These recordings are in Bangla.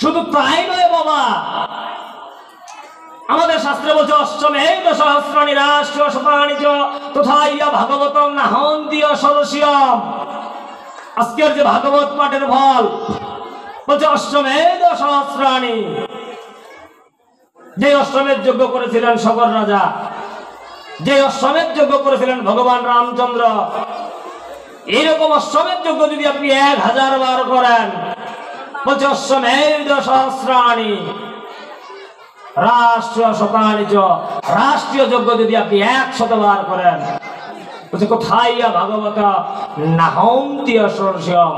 শুধু তাই নয় বাবা, আমাদের শাস্ত্রে বলছে অষ্টমেধ সহস্রাণি রাষ্ট্রীয় শতানি চ তথা ইয়া ভাগবতং নাহন্তীয় সদস্যম। আজকের যে ভাগবত পাঠের ফল বলছে অষ্টমেধ সহস্রাণি। যে অশ্বমেধ যজ্ঞ করেছিলেন সগর রাজা, যে অশ্বমেধ যজ্ঞ করেছিলেন ভগবান রামচন্দ্র, এইরকম অশ্বমেধ যজ্ঞ যদি আপনি 1000 বার করেন, বলছে অশ্বমেধ সহস্রাণি রাষ্ট্রীয় শতানি চ, রাষ্ট্রীয় যজ্ঞ যদি আপনি 100 বার করেন, বলছে কোথায় ভাগবত নাহন্তীয় সদস্যম।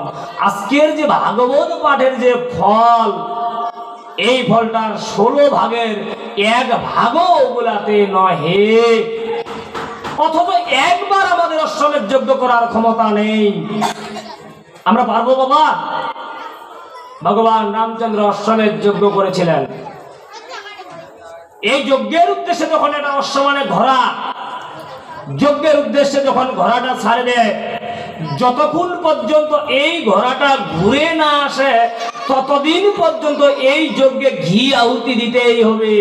আজকের যে ভাগবত পাঠের যে ফল, এই ফলটার 16 ভাগের 1 ভাগও ওগুলাতে নহে। অথচ একবার আমাদের অশ্বমেধ যজ্ঞ করার ক্ষমতা নেই। আমরা পারবো বাবা? ভগবান রামচন্দ্র অশ্বমেধ যজ্ঞ করেছিলেন। এই যজ্ঞের উদ্দেশ্যে যখন এটা অশ্ব মানে ঘোড়া, যজ্ঞের উদ্দেশ্যে যখন ঘোড়াটা ছাড়ে দেয়, যতক্ষণ পর্যন্ত এই ঘোড়াটা ঘুরে না আসে ততদিন পর্যন্ত এই যজ্ঞে ঘি আহুতি দিতেই হবে,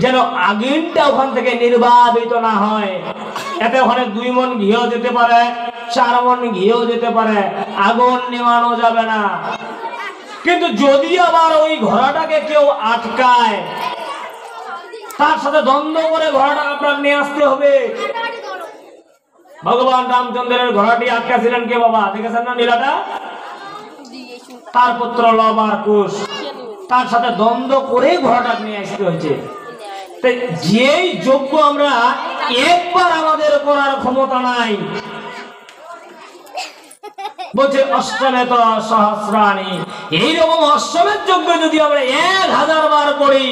যেন আগুনটা ওখান থেকে নির্বাপিত না হয়। এতে ওখানে 2 মণ ঘিও যেতে পারে, 4 মণ ঘিও যেতে পারে, আগুন নেওয়ানো যাবে না। কিন্তু যদি আবার ওই ঘোড়াটাকে কেউ আটকায়, তার সাথে দ্বন্দ্ব করে ঘোড়াটা আপনার নিয়ে আসতে হবে। ভগবান রামচন্দ্রের ঘোড়াটি আটকা ছিলেন কে বাবা? দেখেছেন না লীলাটা? তার পুত্র লব আর কুশ, তার সাথে দ্বন্দ্ব করে ঘোড়াটা নিয়ে আসতে হয়েছে। যেই যজ্ঞ আমরা একবার আমাদের করার ক্ষমতা নাই, বলছে অষ্টমেধ সহস্রাণি, এইরকম অশ্বমেধ যজ্ঞ যদি আমরা 1000 বার করি,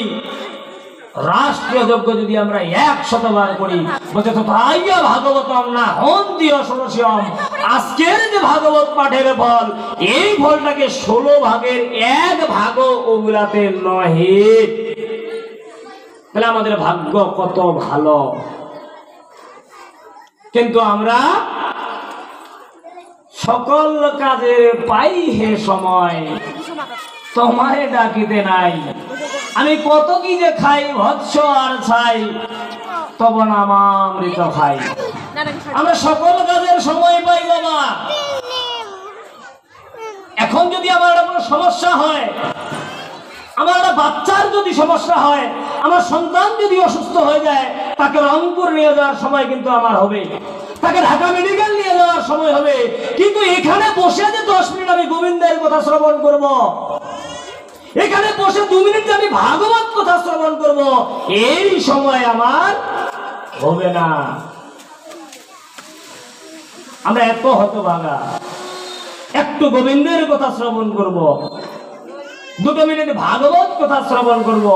রাষ্ট্রীয় যজ্ঞ যদি আমরা 100 বার করি, বলছে তো তাই ভাগবতম নাহন্তীয় সদস্যম। আজকের যে ভাগবত পাঠের ফল, এই ফলটাকে 16 ভাগের 1 ভাগও ওগুলাতে নহে। তাহলে আমাদের ভাগ্য কত ভালো। কিন্তু আমরা সকল কাজে পাই হে সময়, তোমারে ডাকিতে নাই। আমি কত কি যে খাই ভৎস আর ছাই, তব নামামৃত খাই। আমরা সকল কাজের সময় পাই বাবা। এখন যদি আমার একটা কোনো সমস্যা হয়, আমার একটা বাচ্চার যদি সমস্যা হয়, আমার সন্তান যদি অসুস্থ হয়ে যায়, তাকে রংপুর নিয়ে যাওয়ার সময় কিন্তু আমার হবে, তাকে ঢাকা মেডিকেল নিয়ে যাওয়ার সময় হবে। কিন্তু এখানে বসে যে 10 মিনিট আমি গোবিন্দের কথা শ্রবণ করব, এখানে বসে 2 মিনিট আমি ভাগবত কথা শ্রবণ করব, এই সময় আমার হবে না। আমরা এত হতভাগা। একটু গোবিন্দের কথা শ্রবণ করব, 2 মিনিট ভাগবত কথা শ্রবণ করব,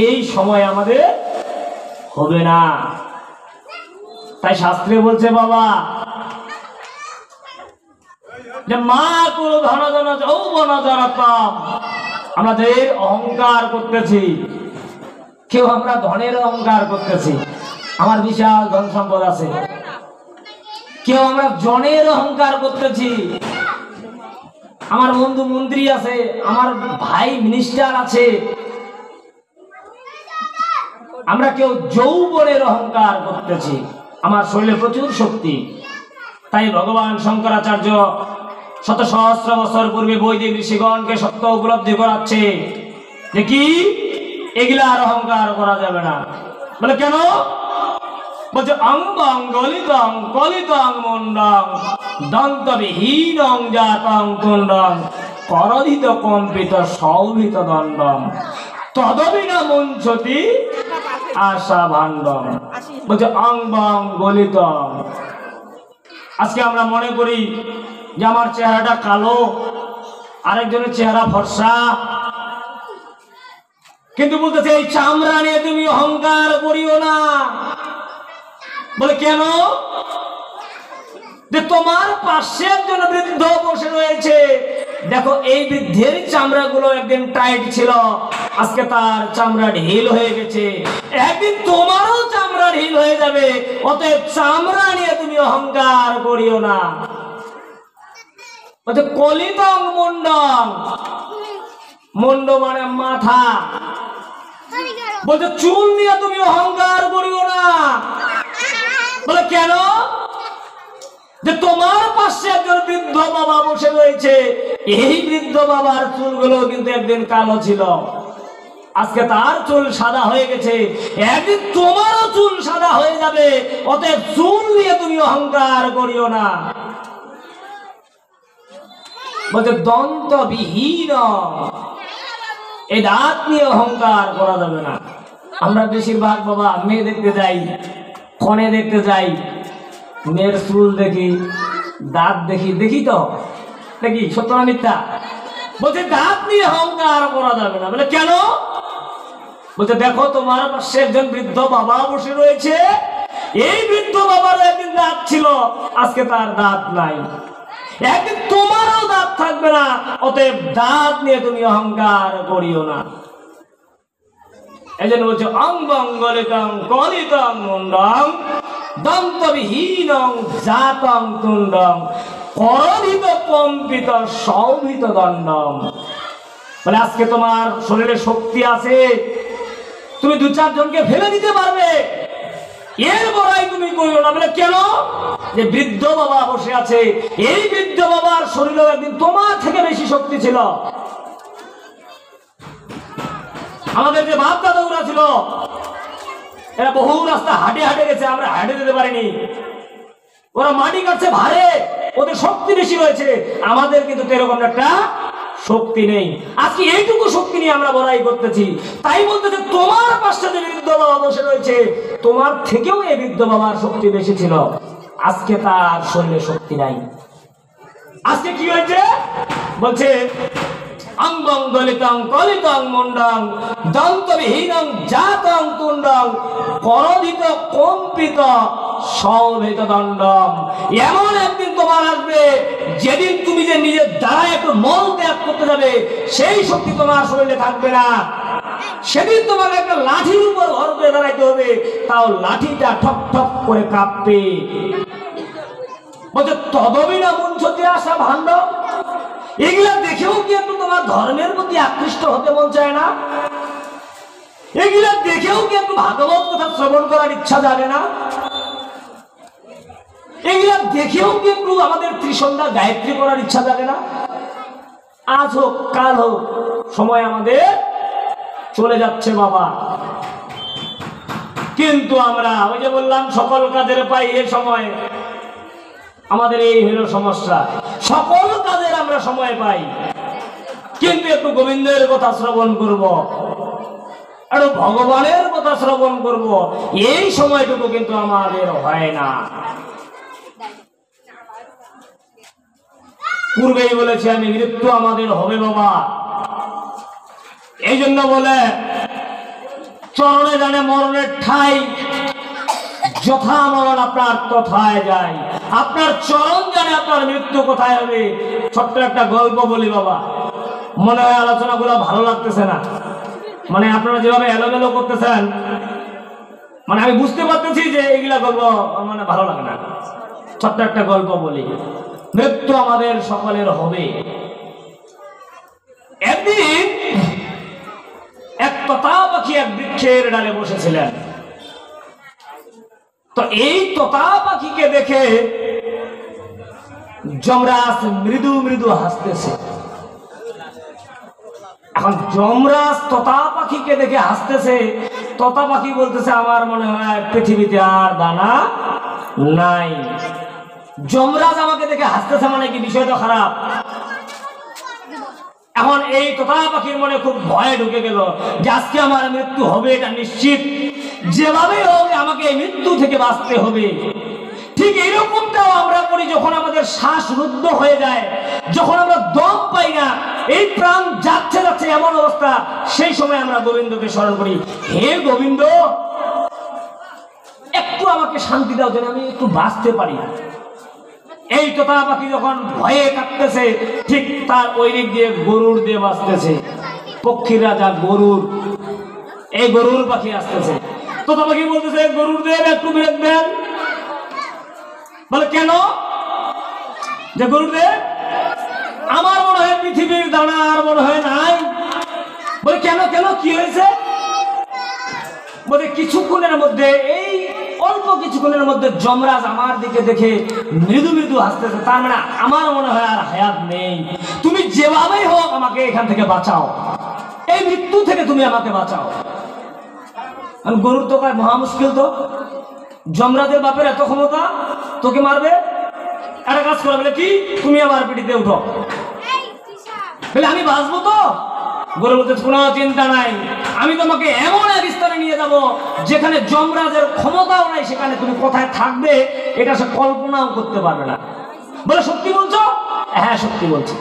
এই সময় আমাদের হবে না। তাই শাস্ত্রে বলছে বাবা যে মা কুল ধন জন যৌবন জনতম। আমরা যে অহংকার করতেছি, কেউ আমরা ধনের অহংকার করতেছি, আমার বিশাল ধন সম্পদ আছে। কেউ আমরা জনের অহংকার করতেছি, আমার বন্ধু মন্ত্রী আছে, আমার ভাই মিনিস্টার আছে। আমরা কেউ যৌবনের অহংকার করতেছি, আমার শরীরে প্রচুর শক্তি। তাই ভগবান শঙ্করাচার্য শত সহস্র বছর পূর্বে বৈদিক ঋষিগণকে সত্য উপলব্ধি করাচ্ছে যে কি এগুলার অহংকার করা যাবে না। বলে কেন? বলছে অঙ্গং গলিতং কলিতং মুন্ডং দন্তবিহীনং জাতং তুণ্ডং করধিত কম্পিত সৌভিত দণ্ডম তদবিনা মুঞ্চতি আশা ভাণ্ডম। বলছে অঙ্গং গলিতং। আজকে আমরা মনে করি যে আমার চেহারাটা কালো, আরেকজনের চেহারা ফর্সা, কিন্তু বলতেছে এই চামড়া নিয়ে তুমি অহংকার করিও না। বলে কেন? যে তোমার পাশে একজন বৃদ্ধ বসে রয়েছে, দেখো এই বৃদ্ধের চামড়া গুলো একদিন টাইট ছিল, আজকে তার চামড়া ঢিল হয়ে গেছে, একদিন তোমারও চামড়া ঢিল হয়ে যাবে। অতএব চামড়া নিয়ে তুমি অহংকার করিও না। কলিতং মুন্ডং, মুন্ড মানে মাথা। বলছে চুল নিয়ে তুমি অহংকার করিও না। বলে কেন? যে তোমার পাশে একজন বৃদ্ধ বাবা বসে রয়েছে, এই বৃদ্ধ বাবার চুলগুলো কিন্তু একদিন কালো ছিল, আজকে তার চুল সাদা হয়ে গেছে, একদিন তোমারও চুল সাদা হয়ে যাবে, অতএব চুল নিয়ে তুমি অহংকার করিও না। বলছে দন্তবিহীন, এই দাঁত নিয়ে অহংকার করা যাবে না। আমরা বেশিরভাগ বাবা মেয়ে দেখতে যাই, কনে দেখতে যাই, মেয়ের চুল দেখি, দাঁত দেখি, দেখি তো দেখি, সত্য না মিথ্যা? বলছে দাঁত নিয়ে অহংকার করা যাবে না। বলে কেন? বলছে দেখো তোমার পাশে একজন বৃদ্ধ বাবা বসে রয়েছে, এই বৃদ্ধ বাবার একদিন দাঁত ছিল, আজকে তার দাঁত নাই, একদিন তোমারও দাঁত থাকবে না, অতএব দাঁত নিয়ে তুমি অহংকার করিও না। এই জন্য বলছে অঙ্গলিতং কলিতং মুন্ডং দন্তবিহীনং জাতং তুণ্ডং করোধিত কম্পিত সৌভিত দণ্ডম। বলে আজকে তোমার শরীরে শক্তি আছে, তুমি দু চারজনকে ফেলে দিতে পারবে, এর বড়াই তুমি করিও না। বলে কেন? যে বৃদ্ধ বাবা বসে আছে, এই বৃদ্ধ বাবার শরীরেও একদিন তোমার থেকে বেশি শক্তি ছিল। আমাদের যে বাপ দাদারা ছিল, এরা বহু রাস্তা হাঁটে হাঁটে গেছে, আমরা হাঁটে যেতে পারিনি। ওরা মাটি কাটছে ভারে, ওদের শক্তি বেশি রয়েছে, আমাদের কিন্তু এরকম একটা শক্তি নেই। আজকে এইটুকু শক্তি নিয়ে আমরা বড়াই করতেছি। তাই বলতেছে তোমার পাশে যে বৃদ্ধ বাবা বসে রয়েছে, তোমার থেকেও এই বৃদ্ধ বাবার শক্তি বেশি ছিল, আজকে তার শরীরে শক্তি নাই। আজকে কি হয়েছে? বলছে অঙ্গং দলিতং কলিতং মুন্ডং দন্তবিহীনং জাতং তুণ্ডং করোধিত কম্পিত সৌভিত দণ্ডম। এমন একদিন তোমার আসবে যেদিন তুমি যে নিজের দ্বারা একটু মল ত্যাগ করতে যাবে, সেই শক্তি তোমার শরীরে থাকবে না। সেদিন তোমাকে একটা লাঠির উপর ভর করে দাঁড়াইতে হবে, তাও লাঠিটা ঠক ঠক করে কাঁপবে। বলছে তদবিনা মুঞ্চতে আসা ভাণ্ড। এগুলা দেখেও কি একটু তোমার ধর্মের প্রতি আকৃষ্ট হতে মন চায় না? এগুলা দেখেও কি একটু ভাগবত কথা শ্রবণ করার ইচ্ছা জাগে না? এগুলা দেখেও কি একটু আমাদের ত্রিসন্ধ্যা গায়ত্রী করার ইচ্ছা জাগে না? আজ হোক কাল হোক, সময় আমাদের চলে যাচ্ছে বাবা। কিন্তু আমরা ওই যে বললাম সকল কাজের পাই এ সময়, আমাদের এই হলো সমস্যা। সকল কাজের আমরা সময় পাই, কিন্তু একটু গোবিন্দের কথা শ্রবণ করব, একটু ভগবানের কথা শ্রবণ করব, এই সময়টুকু কিন্তু আমাদের হয় না। পূর্বেই বলেছি আমি, মৃত্যু আমাদের হবে বাবা। এই জন্য বলে চরণে জানে মরণের ঠাই, যথা মরণ আপনার কোথায় যায়, আপনার চরণ জানে আপনার মৃত্যু কোথায় হবে। ছোট্ট একটা গল্প বলি বাবা, মনে হয় আলোচনাগুলো ভালো লাগতেছে না, মানে আপনারা যেভাবে এলোমেলো করতেছেন, মানে আমি বুঝতে পারতেছি যে এইগুলা গল্প মানে ভালো লাগে না। ছোট্ট একটা গল্প বলি, মৃত্যু আমাদের সকলের হবে। একদিন এক তোতা পাখি এক বৃক্ষের ডালে বসেছিলেন। তো এই তোতা পাখিকে দেখে যমরাজ মৃদু মৃদু হাসতেছে। এখন যমরাজ তোতা পাখিকে দেখে হাসতেছে, তোতা পাখি বলতেছে আমার মনে হয় পৃথিবীতে আর দানা নাই। যমরাজ আমাকে দেখে হাসতেছে মানে কি বিষয়টা খারাপ। এখন এই তোতা পাখির মনে খুব ভয় ঢুকে গেল যে আজকে আমার মৃত্যু হবে, এটা নিশ্চিত, যেভাবে হোক আমাকে এই মৃত্যু থেকে বাঁচতে হবে। ঠিক এইরকমটাও আমরা করি যখন আমাদের শ্বাস রুদ্ধ হয়ে যায়, যখন আমরা দম পাই না, এই প্রাণ যাচ্ছে যাচ্ছে এমন অবস্থা, সেই সময় আমরা গোবিন্দকে স্মরণ করি, হে গোবিন্দ একটু আমাকে শান্তি দাও যেন আমি একটু বাঁচতে পারি। এই তোতা পাখি যখন ভয়ে কাঁপতেছে, ঠিক তার ওই দিক দিয়ে গরুর দিয়ে বাঁচতেছে, পক্ষীর রাজা গরুর, এই গরুর পাখি আসতেছে। তোতা পাখি বলতেছে গরুর দেব একটু ব্রেক দেন। বলে কেন? যে গরুর দেব আমার মনে হয় পৃথিবীর দানা আর মনে হয় নাই, বলে কেন কেন কি হয়েছে? বলে কিছুক্ষণের মধ্যে, এই অল্প কিছুক্ষণের মধ্যে যমরাজ আমার দিকে দেখে মৃদু মৃদু হাসতেছে, তার মানে আমার মনে হয় আর হায়াত নেই। তুমি যেভাবেই হোক আমাকে এখান থেকে বাঁচাও, এই মৃত্যু থেকে তুমি আমাকে বাঁচাও। গরুর তো কয় মহা মুশকিল, তো যমরাজের বাপের এত ক্ষমতা, তোকে মারবে। একটা কাজ করে, বলে কি তুমি আমার পিঠিতে উঠো, বলে আমি বাঁচবো তো। গরু বলতে কোনো চিন্তা নাই, আমি তোমাকে এমন এক স্থানে নিয়ে যাব যেখানে যমরাজের ক্ষমতাও নাই, সেখানে তুমি কোথায় থাকবে এটা সে কল্পনাও করতে পারবে না। বলে সত্যি বলছো? হ্যাঁ সত্যি বলছি।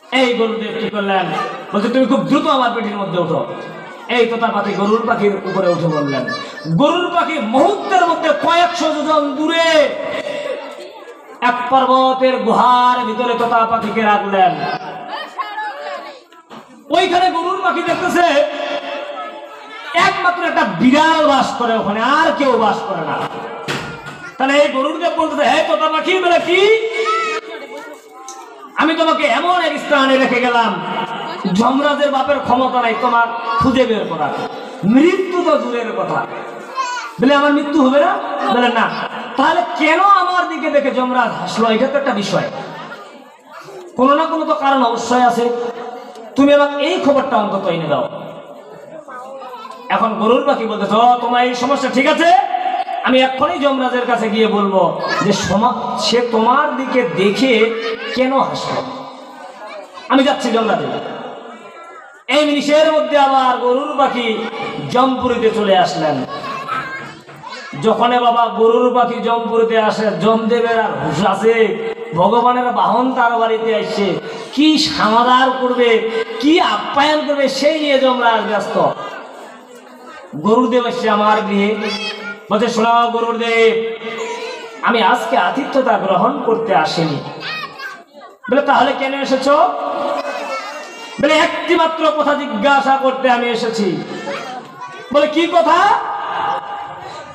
এই গরুদেব কি করলেন, বলছে তুমি খুব দ্রুত আমার পেটির মধ্যে উঠো। এই তোতা পাখি গরুর পাখির উপরে উঠে বললেন। গরুর পাখি মুহূর্তের মধ্যে কয়েকশো যোজন দূরে এক পর্বতের গুহার ভিতরে তোতা পাখিকে রাখলেন। ওইখানে গরুর পাখি দেখতেছে একমাত্র একটা বিড়াল বাস করে ওখানে, আর কেউ বাস করে না। তাহলে এই গরুর দেব বলতেছে, হ্যাঁ তোতা পাখি, বলে কি আমি তোমাকে এমন এক স্থানে রেখে গেলাম যমরাজের বাপের ক্ষমতা নাই তোমার খুঁজে বের করার, মৃত্যু তো দূরের কথা। বলে আমার মৃত্যু হবে না? বলে না। তাহলে কেন আমার দিকে দেখে যমরাজ হাসলো? এটা তো একটা বিষয়, কোনো না কোনো তো কারণ অবশ্যই আছে। তুমি আমাকে এই খবরটা অন্তত এনে দাও। এখন গরুর পাখি বলতেছ তোমার এই সমস্যা, ঠিক আছে আমি এক্ষুনি যমরাজের কাছে গিয়ে বলবো যে সে তোমার দিকে দেখে কেন হাসলো। আমি যাচ্ছি যমরাজের। এই মিনিশের মধ্যে আবার গরুর পাখি জমপুরিতে চলে আসলেন। যখন বাবা গরুর পাখি জমপুরিতে আসে, যমদেবের আর হুঁশ আছে? ভগবানের বাহন তার বাড়িতে আসছে, কি সমাদর করবে, কি আপ্যায়ন করবে সেই নিয়ে যমরাজ ব্যস্ত। গরুদেব এসে আমার গৃহে বলছে, শোনাও গরুদেব, আমি আজকে আতিথ্যতা গ্রহণ করতে আসিনি। বলে তাহলে কেন এসেছো? বলে একটি মাত্র কথা জিজ্ঞাসা করতে আমি এসেছি। বলে কি কথা?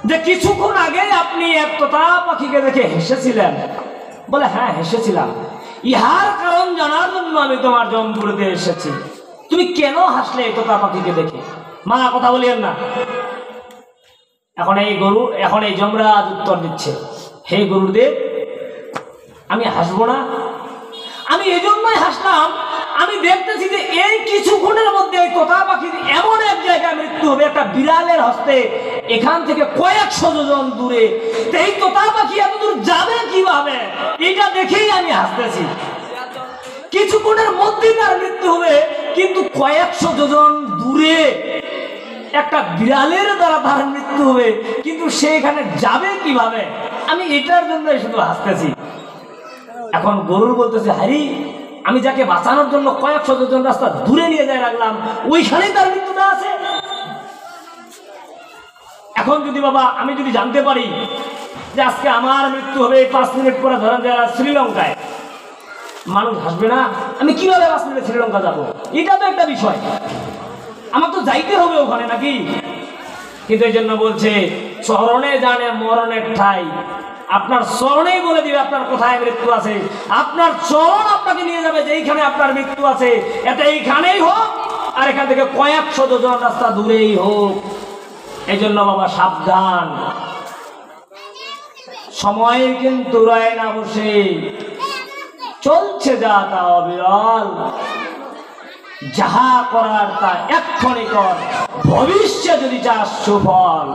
যে কিছুক্ষণ আগে আপনি এক তোতা পাখিকে দেখে হেসেছিলেন। বলে হ্যাঁ হেসেছিলাম, ইহার কারণ জানার জন্য আমি তোমার জমপুরিতে এসেছি। তুমি কেন হাসলে তোতা পাখিকে দেখে? মা কথা বলিয়েন না। এখন এই যমরাজ উত্তর দিচ্ছে, হে গুরুদেব আমি হাসবো না, আমি এজন্যই হাসলাম, আমি দেখতেছি যে এই কিছুক্ষণের মধ্যে এই তোতা পাখির এমন এক জায়গায় মৃত্যু হবে, একটা বিড়ালের হস্তে, এখান থেকে কয়েকশো জন দূরে। এই তোতা পাখি এত দূর যাবে কিভাবে, এটা দেখেই আমি হাসতেছি। কিছুক্ষণের মধ্যেই তার মৃত্যু হবে, কিন্তু কয়েকশো জন দূরে একটা বিড়ালের দ্বারা তার মৃত্যু হবে, কিন্তু সে এখানে যাবে কিভাবে, আমি এটার জন্য শুধু হাসতেছি। এখন গরুর বলতেছে, হারি আমি যাকে বাঁচানোর জন্য কয়েকশো জন রাস্তা দূরে নিয়ে যায় রাখলাম, ওইখানেই তার মৃত্যুটা আছে। এখন যদি বাবা আমি যদি জানতে পারি যে আজকে আমার মৃত্যু হবে 5 মিনিট পরে, ধরেন যারা শ্রীলঙ্কায়, মানুষ হাসবে না? আমি কিভাবে 5 মিনিটে শ্রীলঙ্কা যাবো? এটা তো একটা বিষয়, আমার তো যাইতে হবে ওখানে নাকি। কিন্তু এই জন্য বলছে, চরণে জানে মরণের ঠাই, আপনার চরণেই বলে দিবে আপনার কোথায় মৃত্যু আছে। আপনার চরণ আপনাকে নিয়ে যাবে যেইখানে আপনার মৃত্যু আছে, এটা এইখানেই হোক আর এখান থেকে কয়েকশো জন রাস্তা দূরেই হোক। এই জন্য বাবা সাবধান, সময় কিন্তু রয় না বসে, চলছে যা তা অবিরল, যাহা করার তা এক্ষণে কর, ভবিষ্যে যদি চাস সুফল।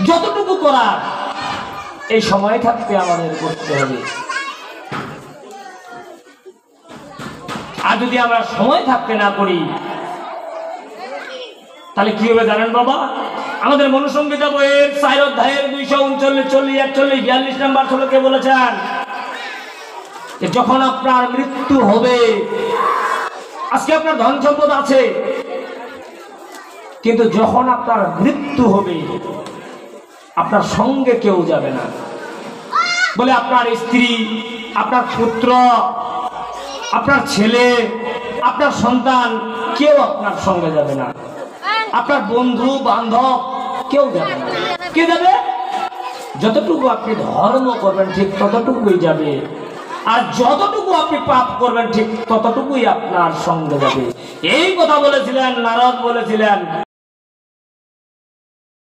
যতটুকু করার এই সময় থাকতে আমাদের করতে হবে। আর যদি আমরা সময় থাকতে না করি তাহলে কি হবে জানেন বাবা? আমাদের মনুসংহিতা বইয়ের 4 অধ্যায়ের 239, 40, 41, 42 নম্বর শ্লোকে বলেছেন যে যখন আপনার মৃত্যু হবে, আজকে আপনার ধন সম্পদ আছে, কিন্তু যখন আপনার মৃত্যু হবে আপনার সঙ্গে কেউ যাবে না। বলে আপনার স্ত্রী, আপনার পুত্র, আপনার ছেলে, আপনার সন্তান কেউ আপনার সঙ্গে যাবে না। আপনার বন্ধু বান্ধব কেউ যাবে না। কে যাবে? যতটুকু আপনি ধর্ম করবেন ঠিক ততটুকুই যাবে। আর যতটুকু আপনি পাপ করবেন ঠিক ততটুকুই আপনার সঙ্গে যাবে। এই কথা বলেছিলেন নারদ, বলেছিলেন